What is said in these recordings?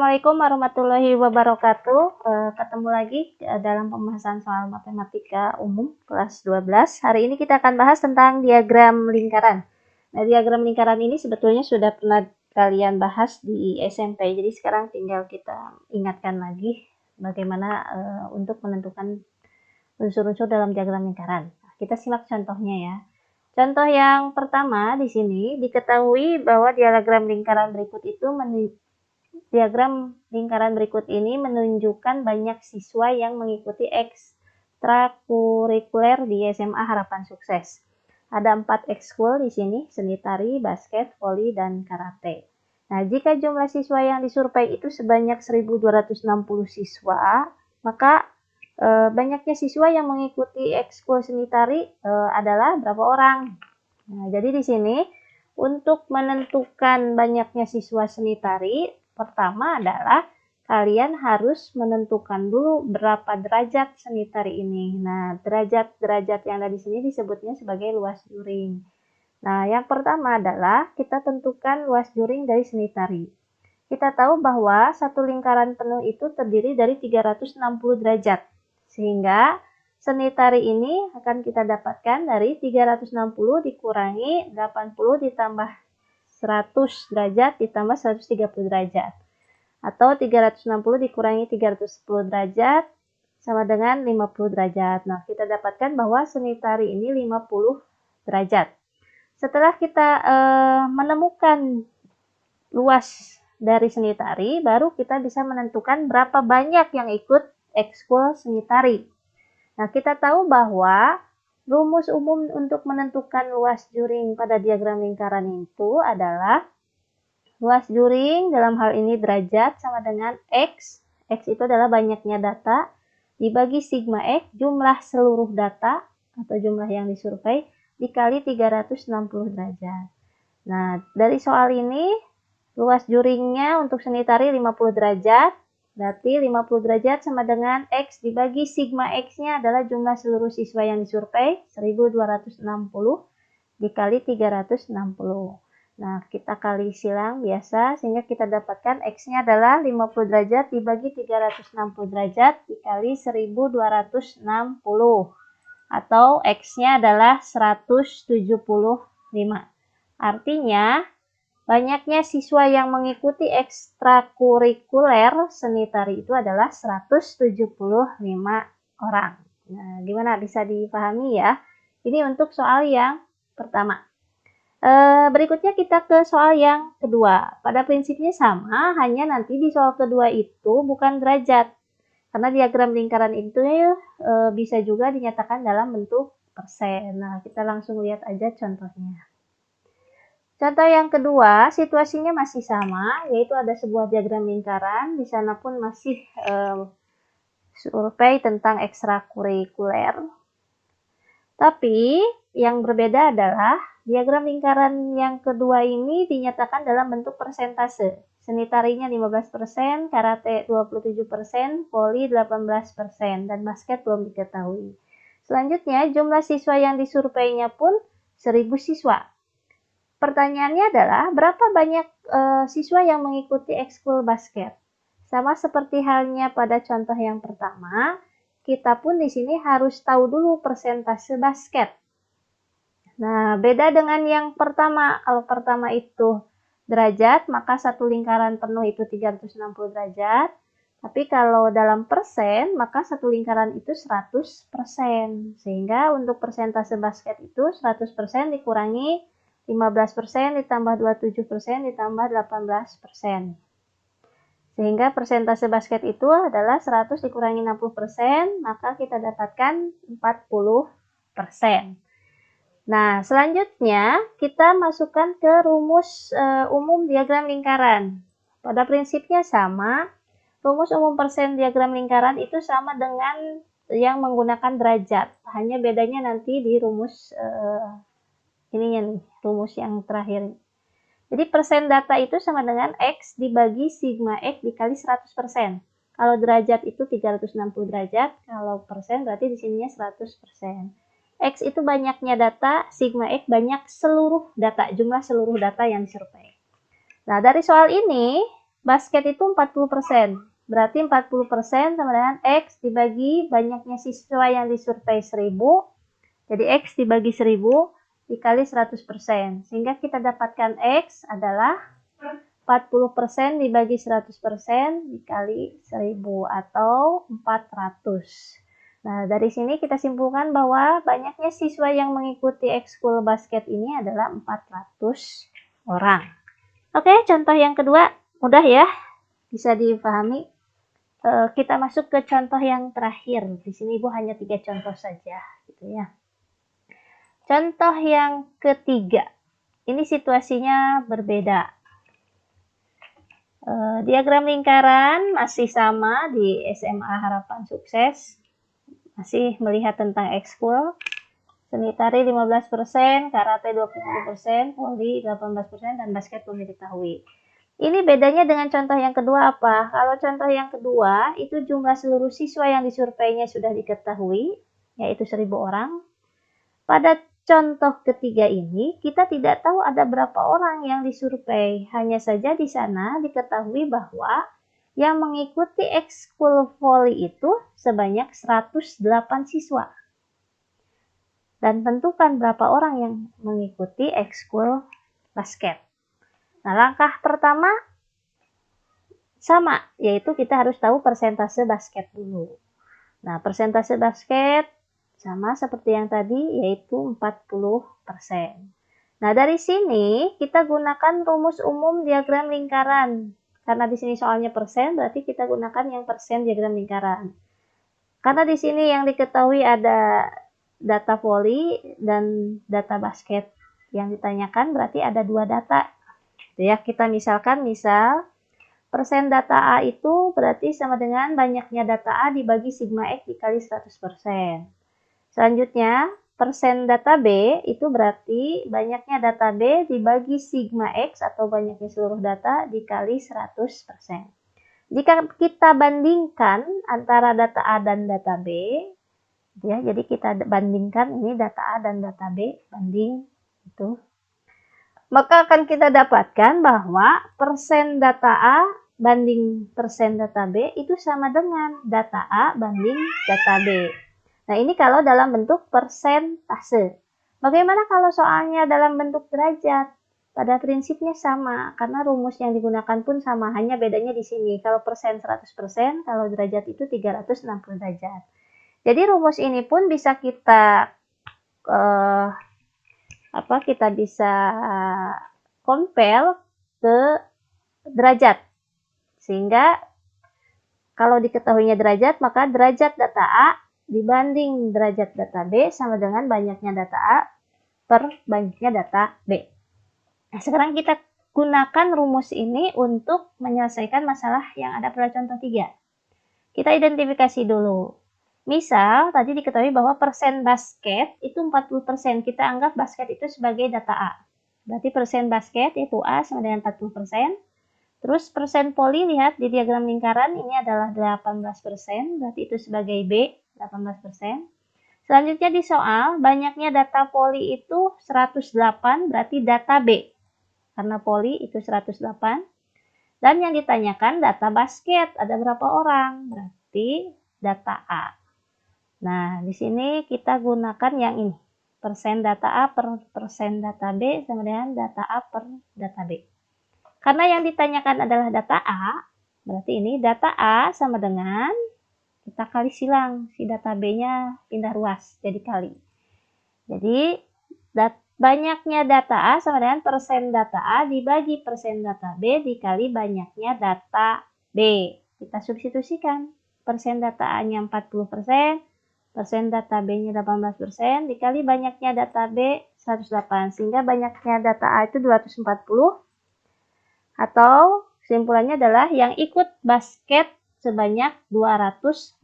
Assalamualaikum warahmatullahi wabarakatuh. Ketemu lagi dalam pembahasan soal matematika umum kelas 12. Hari ini kita akan bahas tentang diagram lingkaran. Nah, diagram lingkaran ini sebetulnya sudah pernah kalian bahas di SMP. Jadi sekarang tinggal kita ingatkan lagi bagaimana untuk menentukan unsur-unsur dalam diagram lingkaran. Nah, kita simak contohnya ya. Contoh yang pertama di sini diketahui bahwa diagram lingkaran berikut itu ini menunjukkan banyak siswa yang mengikuti ekstrakurikuler di SMA Harapan Sukses. Ada 4 ekskul di sini, seni tari, basket, voli, dan karate. Nah, jika jumlah siswa yang disurvei itu sebanyak 1.260 siswa, maka banyaknya siswa yang mengikuti ekskul seni tari adalah berapa orang? Nah, jadi di sini untuk menentukan banyaknya siswa seni tari, pertama adalah kalian harus menentukan dulu berapa derajat seni tari ini. Nah, derajat-derajat yang ada di sini disebutnya sebagai luas juring. Nah, yang pertama adalah kita tentukan luas juring dari seni tari. Kita tahu bahwa satu lingkaran penuh itu terdiri dari 360 derajat. Sehingga seni tari ini akan kita dapatkan dari 360 dikurangi 80 ditambah 100 derajat ditambah 130 derajat. Atau 360 dikurangi 310 derajat sama dengan 50 derajat. Nah, kita dapatkan bahwa seni tari ini 50 derajat. Setelah kita menemukan luas dari seni tari, baru kita bisa menentukan berapa banyak yang ikut ekskul seni tari. Nah, kita tahu bahwa rumus umum untuk menentukan luas juring pada diagram lingkaran itu adalah luas juring dalam hal ini derajat sama dengan X. X itu adalah banyaknya data dibagi sigma X jumlah seluruh data atau jumlah yang disurvei dikali 360 derajat. Nah, dari soal ini luas juringnya untuk seni tari 50 derajat. Berarti 50 derajat sama dengan X dibagi sigma X-nya adalah jumlah seluruh siswa yang disurvei, 1.260 dikali 360. Nah, kita kali silang biasa, sehingga kita dapatkan X-nya adalah 50 derajat dibagi 360 derajat dikali 1.260. Atau X-nya adalah 175. Artinya, banyaknya siswa yang mengikuti ekstrakurikuler seni tari itu adalah 175 orang. Nah, gimana bisa dipahami ya? Ini untuk soal yang pertama. Berikutnya kita ke soal yang kedua. Pada prinsipnya sama, hanya nanti di soal kedua itu bukan derajat. Karena diagram lingkaran itu bisa juga dinyatakan dalam bentuk persen. Nah, kita langsung lihat aja contohnya. Contoh yang kedua, situasinya masih sama, yaitu ada sebuah diagram lingkaran, di sana pun masih survei tentang ekstrakurikuler. Tapi yang berbeda adalah diagram lingkaran yang kedua ini dinyatakan dalam bentuk persentase. Seni tarinya 15%, karate 27%, voli 18%, dan basket belum diketahui. Selanjutnya, jumlah siswa yang disurveinya pun 1.000 siswa. Pertanyaannya adalah, berapa banyak siswa yang mengikuti ekskul basket? Sama seperti halnya pada contoh yang pertama, kita pun di sini harus tahu dulu persentase basket. Nah, beda dengan yang pertama. Kalau pertama itu derajat, maka satu lingkaran penuh itu 360 derajat. Tapi kalau dalam persen, maka satu lingkaran itu 100%. Sehingga untuk persentase basket itu 100% dikurangi 15% ditambah 27% ditambah 18%. Sehingga persentase basket itu adalah 100 dikurangi 60%, maka kita dapatkan 40%. Nah, selanjutnya kita masukkan ke rumus umum diagram lingkaran. Pada prinsipnya sama, rumus umum persen diagram lingkaran itu sama dengan yang menggunakan derajat. Hanya bedanya nanti di rumus rumus yang terakhir. Jadi persen data itu sama dengan X dibagi sigma X dikali 100%. Kalau derajat itu 360 derajat, kalau persen berarti di sininya 100%. X itu banyaknya data, sigma X banyak seluruh data, jumlah seluruh data yang disurvei. Nah, dari soal ini basket itu 40%. Berarti 40% sama dengan X dibagi banyaknya siswa yang disurvei 1000. Jadi X dibagi 1000 dikali 100%. Sehingga kita dapatkan X adalah 40% dibagi 100% dikali 1000 atau 400. Nah, dari sini kita simpulkan bahwa banyaknya siswa yang mengikuti ekskul basket ini adalah 400 orang. Oke, contoh yang kedua mudah ya, bisa dipahami. Kita masuk ke contoh yang terakhir. Di sini Ibu hanya 3 contoh saja, gitu ya. Contoh yang ketiga, ini situasinya berbeda. Diagram lingkaran masih sama di SMA Harapan Sukses, masih melihat tentang ekskul. Seni tari 15%, karate 20%, voli 18%, dan basket belum diketahui. Ini bedanya dengan contoh yang kedua apa? Kalau contoh yang kedua, itu jumlah seluruh siswa yang disurveinya sudah diketahui, yaitu 1000 orang. Pada contoh ketiga ini, kita tidak tahu ada berapa orang yang disurvei. Hanya saja di sana diketahui bahwa yang mengikuti ekskul voli itu sebanyak 108 siswa. Dan tentukan berapa orang yang mengikuti ekskul basket. Nah, langkah pertama sama, yaitu kita harus tahu persentase basket dulu. Nah, persentase basket sama seperti yang tadi, yaitu 40%. Nah, dari sini kita gunakan rumus umum diagram lingkaran. Karena di sini soalnya persen, berarti kita gunakan yang persen diagram lingkaran. Karena di sini yang diketahui ada data voli dan data basket. Yang ditanyakan berarti ada 2 data. Ya, kita misal persen data A itu berarti sama dengan banyaknya data A dibagi sigma X dikali 100%. Selanjutnya, persen data B itu berarti banyaknya data B dibagi sigma X atau banyaknya seluruh data dikali 100%. Jika kita bandingkan antara data A dan data B, ya, jadi kita bandingkan ini data A dan data B, banding itu. Maka akan kita dapatkan bahwa persen data A banding persen data B itu sama dengan data A banding data B. Nah, ini kalau dalam bentuk persentase. Bagaimana kalau soalnya dalam bentuk derajat? Pada prinsipnya sama, karena rumus yang digunakan pun sama, hanya bedanya di sini. Kalau persen 100%, kalau derajat itu 360 derajat. Jadi rumus ini pun bisa kita kita bisa compare ke derajat. Sehingga kalau diketahuinya derajat, maka derajat data A dibanding derajat data B sama dengan banyaknya data A per banyaknya data B. Nah, sekarang kita gunakan rumus ini untuk menyelesaikan masalah yang ada pada contoh 3. Kita identifikasi dulu. Misal, tadi diketahui bahwa persen basket itu 40%. Kita anggap basket itu sebagai data A. Berarti persen basket yaitu A sama dengan 40%. Terus persen voli, lihat di diagram lingkaran ini adalah 18%. Berarti itu sebagai B, 18%. Selanjutnya di soal, banyaknya data voli itu 108, berarti data B. Karena voli itu 108. Dan yang ditanyakan data basket, ada berapa orang? Berarti data A. Nah, di sini kita gunakan yang ini. Persen data A per persen data B sama dengan data A per data B. Karena yang ditanyakan adalah data A, berarti ini data A sama dengan, kita kali silang, si data B-nya pindah ruas, jadi kali. Jadi, banyaknya data A sama dengan persen data A dibagi persen data B dikali banyaknya data B. Kita substitusikan. Persen data A-nya 40%, persen data B-nya 18%, dikali banyaknya data B 108. Sehingga banyaknya data A itu 240. Atau kesimpulannya adalah yang ikut basket sebanyak 240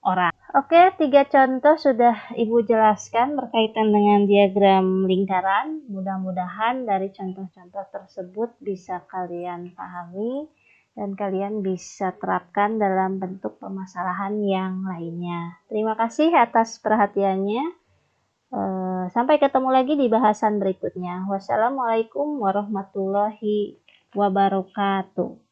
orang. Oke, 3 contoh sudah Ibu jelaskan berkaitan dengan diagram lingkaran. Mudah-mudahan dari contoh-contoh tersebut bisa kalian pahami dan kalian bisa terapkan dalam bentuk permasalahan yang lainnya. Terima kasih atas perhatiannya. Sampai ketemu lagi di bahasan berikutnya. Wassalamualaikum warahmatullahi wabarakatuh.